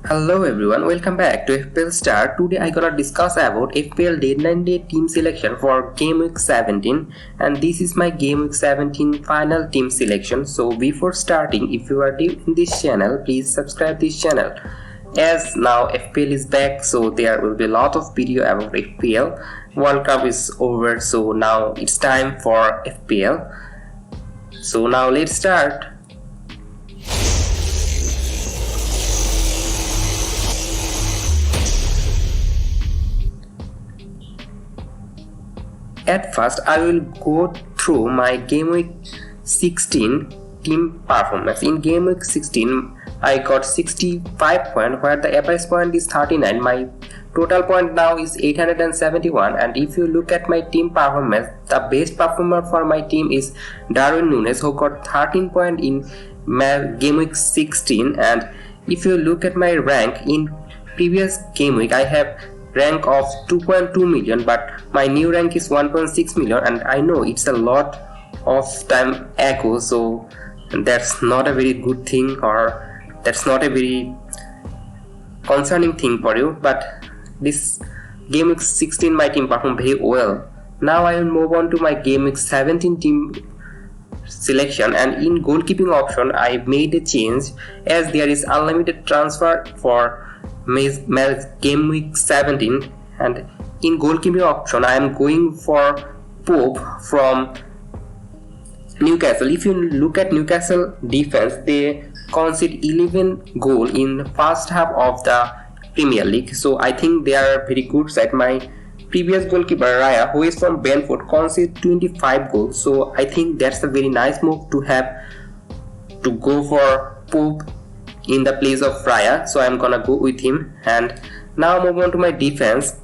Hello everyone, welcome back to FPL STAR. Today I gonna discuss about FPL deadline day team selection for game week 17, and this is my game week 17 final team selection. So before starting, if you are new in this channel, please subscribe this channel. As now FPL is back, so there will be a lot of video about FPL. World Cup is over, so now it's time for FPL. So now let's start. At first, I will go through my game week 16 team performance. In game week 16, I got 65 points, where the average point is 39. My total point now is 871. And if you look at my team performance, the best performer for my team is Darwin Núñez, who got 13 points in game week 16. And if you look at my rank in previous game week, I have rank of 2.2 million, but my new rank is 1.6 million, and I know it's a lot of time ago, so that's not a very good thing, or that's not a very concerning thing for you. But this game week 16 my team performed very well. Now I will move on to my game week 17 team selection, and in goalkeeping option I made a change, as there is unlimited transfer for game week 17, and in goalkeeping option I am going for Pope from Newcastle. If you look at Newcastle defense, they concede 11 goals in the first half of the Premier League, so I think they are very good side. My previous goalkeeper Raya, who is from Brentford, conceded 25 goals, so I think that's a very nice move to have, to go for Pope in the place of Raya, so I'm gonna go with him. And now move on to my defense.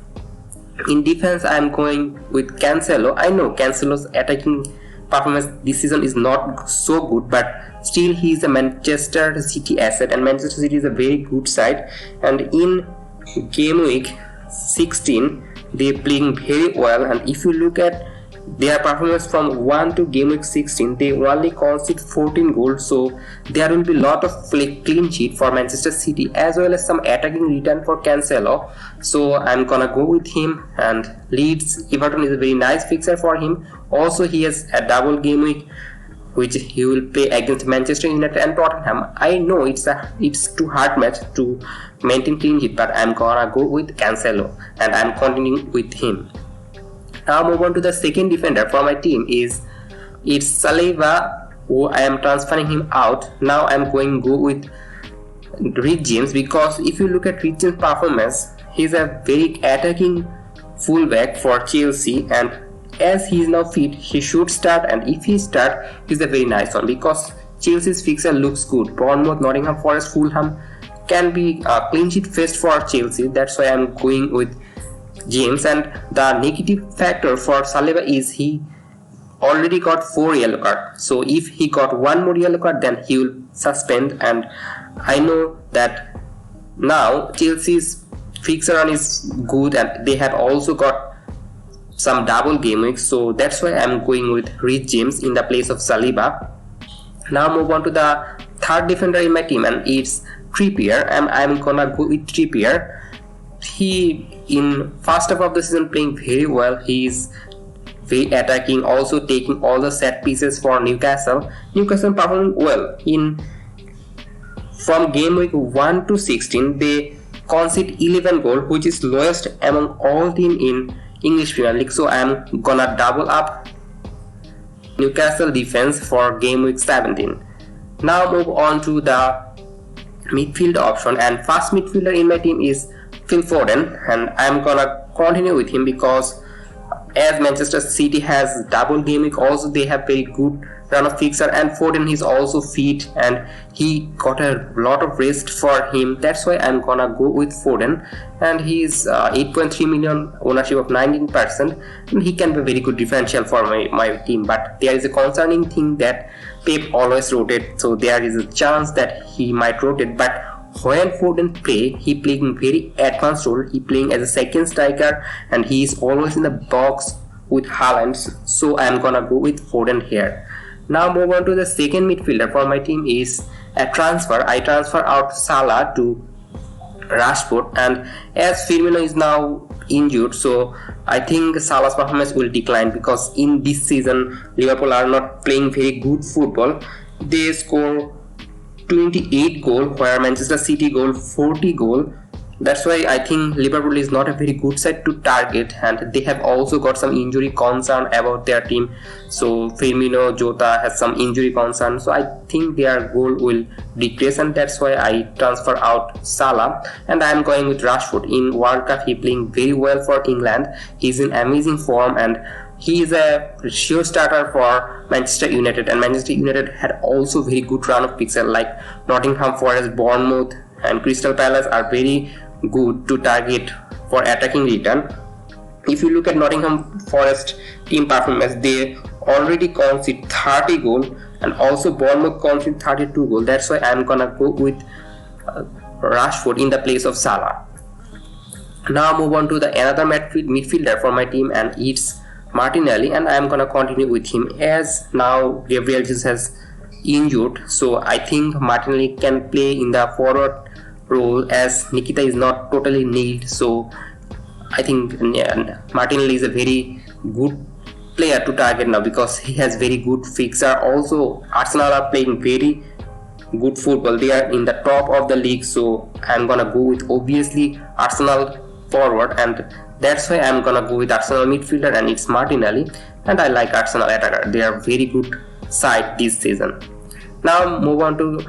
In defense I'm going with Cancelo. I know Cancelo's attacking performance this season is not so good, but still he is a Manchester City asset, and Manchester City is a very good side, and in game week 16 they playing very well. And if you look at their performance from 1 to game week 16, they only conceded 14 goals, so there will be a lot of clean sheet for Manchester City, as well as some attacking return for Cancelo, so I'm gonna go with him. And Leeds Everton is a very nice fixture for him. Also he has a double game week which he will play against Manchester United and Tottenham. I know it's too hard match to maintain clean sheet, but I'm gonna go with Cancelo and I'm continuing with him. Now move on to the second defender for my team. It's Saliba, who I am transferring him out. Now I'm going to go with Reece James, because if you look at Reece James' performance, he's a very attacking fullback for Chelsea, and as he is now fit, he should start, and if he start, he's a very nice one, because Chelsea's fixture looks good. Bournemouth, Nottingham Forest, Fulham can be a clean sheet fest for Chelsea. That's why I'm going with James. And the negative factor for Saliba is he already got 4 yellow cards, so if he got one more yellow card, then he will suspend, and I know that now Chelsea's fixture run is good, and they have also got some double game weeks, so that's why I'm going with Reece James in the place of Saliba. Now move on to the third defender in my team, and it's Trippier, and I'm gonna go with Trippier. He in first half of the season playing very well. He is very attacking, also taking all the set pieces for Newcastle. Newcastle performing well. From game week 1 to 16 they concede 11 goals, which is lowest among all teams in English Premier League, so I'm gonna double up Newcastle defense for game week 17. Now move on to the midfield option, and first midfielder in my team is Phil Foden, and I'm gonna continue with him because as Manchester City has double game week, also they have very good run of fixture, and Foden is also fit and he got a lot of rest for him. That's why I'm gonna go with Foden, and he is 8.3 million, ownership of 19%, and he can be very good differential for my team. But there is a concerning thing that Pep always rotate, so there is a chance that he might rotate. But when Foden play, he playing very advanced role. He playing as a second striker, and he is always in the box with Haaland. So I am gonna go with Foden here. Now move on to the second midfielder for my team is a transfer. I transfer out Salah to Rashford, and as Firmino is now injured, so I think Salah's performance will decline, because in this season Liverpool are not playing very good football. They score 28 goal where Manchester City goal 40 goal. That's why I think Liverpool is not a very good side to target, and they have also got some injury concern about their team. So Firmino, Jota has some injury concern, so I think their goal will decrease, and that's why I transfer out Salah and I am going with Rashford. In World Cup he playing very well for England. He's in amazing form and he is a sure starter for Manchester United, and Manchester United had also very good run of fixture like Nottingham Forest, Bournemouth and Crystal Palace are very good to target for attacking return. If you look at Nottingham Forest team performance, they already conceded 30 goal and also Bournemouth conceded 32 goal. That's why I'm gonna go with Rashford in the place of Salah. Now move on to the another midfielder for my team, and it's Martinelli, and I'm gonna continue with him as now Gabriel Jesus has injured. So I think Martinelli can play in the forward role as Nikita is not totally nailed. So I think Martinelli is a very good player to target now because he has very good fixture. Also Arsenal are playing very good football. They are in the top of the league, so I'm gonna go with obviously Arsenal forward, and that's why I'm gonna go with Arsenal midfielder, and it's Martinelli, and I like Arsenal attacker. They are very good side this season. Now move on to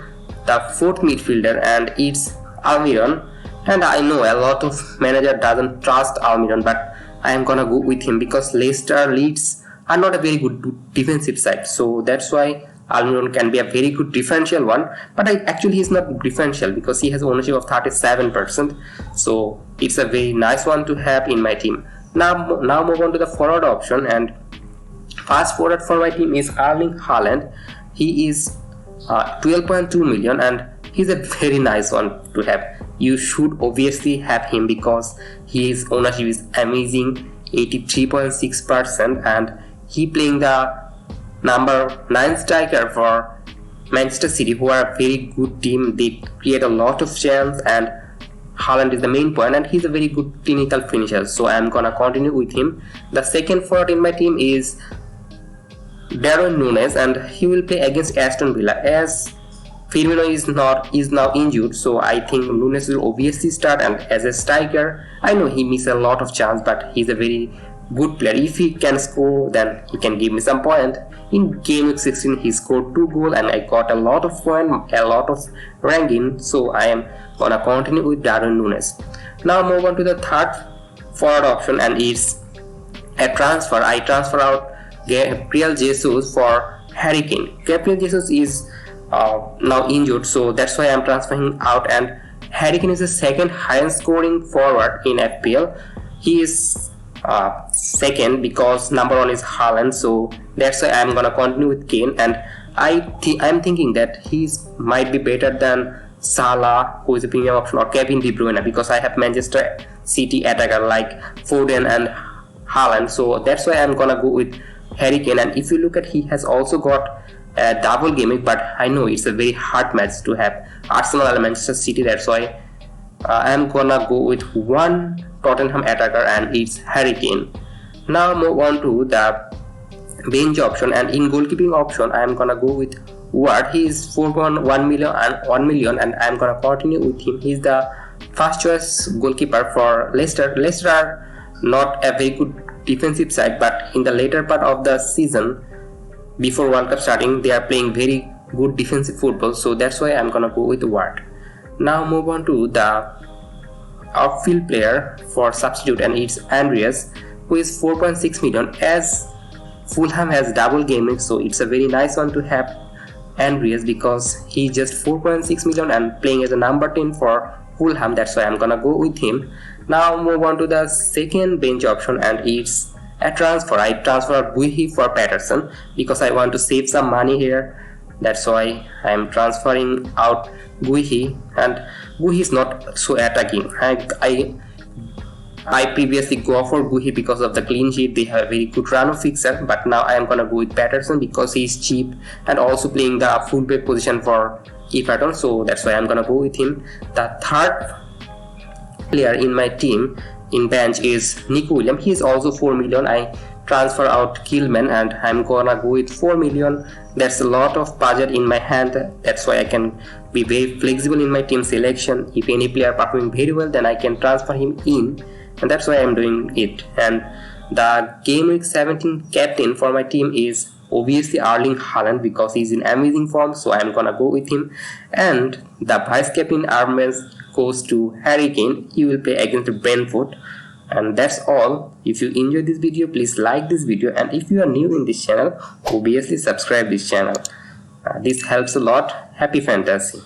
the fourth midfielder, and it's Almiron, and I know a lot of manager doesn't trust Almiron, but I am gonna go with him because Leeds are not a very good defensive side, so that's why Almiron can be a very good differential one, but actually he's not differential because he has ownership of 37%, so it's a very nice one to have in my team. Now move on to the forward option, and fast forward for my team is Erling Haaland. He is 12.2 million and he's a very nice one to have. You should obviously have him because his ownership is amazing, 83.6%, and he playing the number 9 striker for Manchester City, who are a very good team. They create a lot of chance and Haaland is the main point, and he's a very good clinical finisher, so I'm gonna continue with him. The second forward in my team is Darwin Núñez, and he will play against Aston Villa as Firmino is now injured, so I think Núñez will obviously start. And as a striker, I know he misses a lot of chance, but he's a very good player. If he can score, then he can give me some point. In game week 16 he scored 2 goals and I got a lot of point, a lot of ranking, so I am gonna continue with Darwin Núñez. Now move on to the third forward option, and it's a transfer. I transfer out Gabriel Jesus for Harry Kane. Gabriel Jesus is now injured, so that's why I'm transferring out, and Harry Kane is the second highest scoring forward in FPL. He is second because number 1 is Haaland, so that's why I'm gonna continue with Kane, and I'm thinking that he might be better than Salah, who is a premium option, or Kevin De Bruyne, because I have Manchester City attacker like Foden and Haaland, so that's why I'm gonna go with Harry Kane. And if you look at, he has also got a double game week, but I know it's a very hard match to have Arsenal and Manchester City. That's why I'm gonna go with one Tottenham attacker, and it's Harry Kane. Now move on to the bench option, and in goalkeeping option I'm gonna go with Ward. He is 4.1 million and I'm gonna continue with him. He's the first choice goalkeeper for Leicester. Leicester are not a very good defensive side, but in the later part of the season before World Cup starting they are playing very good defensive football, so that's why I'm gonna go with Ward. Now move on to the outfield player for substitute, and it's Andreas, who is 4.6 million as Fulham has double game week, so it's a very nice one to have Andreas because he's just 4.6 million and playing as a number 10 for Fulham. That's why I'm gonna go with him. Now move on to the second bench option, and it's a transfer. I transfer Guehi for Patterson because I want to save some money here. That's why I'm transferring out Guehi, and Guehi is not so attacking. I previously go for Guehi because of the clean sheet. They have a very good run of fixer, but now I am gonna go with Patterson because he's cheap and also playing the fullback position for Everton, so that's why I'm gonna go with him. The third player in my team in bench is Nico William. He is also 4 million. I transfer out Killman and I'm gonna go with 4 million. That's a lot of budget in my hand. That's why I can be very flexible in my team selection. If any player performing very well, then I can transfer him in, and that's why I'm doing it. And the game week 17 captain for my team is obviously Erling Haaland because he's in amazing form, so I'm gonna go with him. And the vice captain armbands goes to Harry Kane. He will play against Brentford. And that's all. If you enjoyed this video, please like this video, and if you are new in this channel, obviously subscribe this channel. This helps a lot. Happy fantasy.